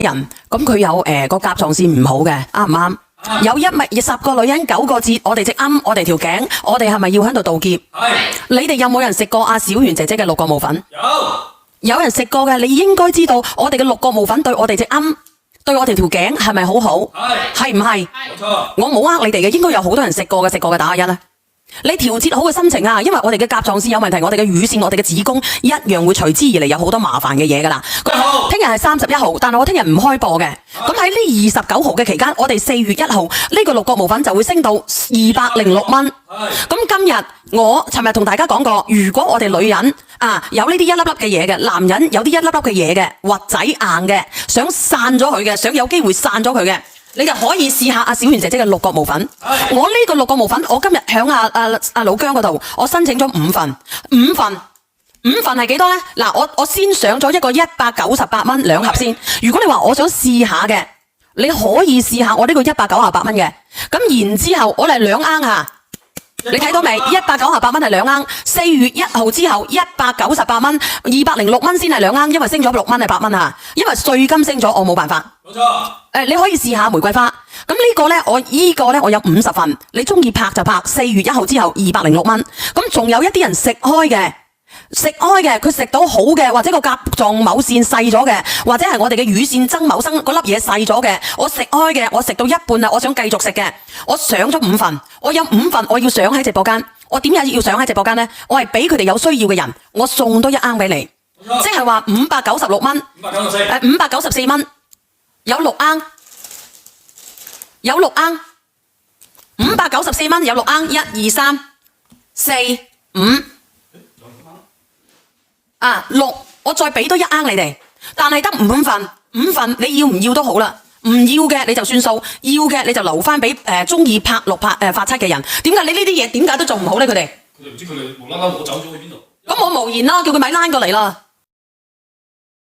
人，咁佢有個甲狀腺唔好嘅，啱唔啱？有10個女人9個節，我哋隻鵪，我哋條頸，我哋係咪要喺度道歉？係。你哋有冇人食過阿小圓姐姐嘅6個無粉？有。有人食過嘅，你應該知道我哋嘅6個無粉對我哋隻鵪，對我哋條頸係咪好好？係唔係？冇錯。我冇呃你哋嘅，應該有好多人食過嘅打下1啦。你調節好嘅心情啊，因為我哋嘅甲狀腺有問題，我哋嘅乳腺、我哋嘅子宮一樣會隨之而嚟有好多麻煩嘅嘢噶啦。聽日係31號，但係我聽日唔開播嘅。咁喺呢29號嘅期間，我哋4月1號呢個6個無粉就會升到206蚊。咁今日我尋日同大家講過，如果我哋女人有呢啲一粒粒嘅嘢嘅，男人有啲一粒粒嘅嘢嘅，核仔硬嘅，想散咗佢嘅，想有機會散咗佢嘅。你就可以試下阿小圓姐姐嘅6個無粉。我呢個6個無粉，我今日響阿老姜嗰度，我申請咗5份，5份係幾多呢？嗱，我先上咗一個198蚊2盒先。如果你話我想試下嘅，你可以試下我呢個198蚊嘅。咁然之後我哋2盎吓。你睇到未？198蚊係2盎，4月1號之後198蚊，206蚊先係2盎，因為升咗6蚊係8蚊啊。因為稅金升咗，我冇辦法。冇錯。你可以試下玫瑰花。咁呢個呢，我有50份，你中意拍就拍。4月1號之後206蚊。咁仲有一啲人食開嘅，佢食到好嘅，或者個甲狀某腺細咗嘅，或者係我哋嘅乳腺增某生嗰粒嘢細咗嘅，我食開嘅，我食到一半啦，我想繼續食嘅，我上咗5份，我有5份我要上喺直播間。我點解要上喺直播間呢？我係俾佢哋有需要嘅人，我送多1盎俾你，即係話596蚊，594蚊，有6盎，有6盎，594蚊有6盎，1、2、3、4、5。6，我再俾多1盎你哋，但係得5份，5份你要唔要都好啦，唔要嘅你就算數，要嘅你就留翻俾中意拍6發7嘅人。點解你呢啲嘢點解都做唔好呢？佢哋唔知佢哋無啦啦攞走咗去邊度？咁我無言啦，叫佢咪拉過嚟啦。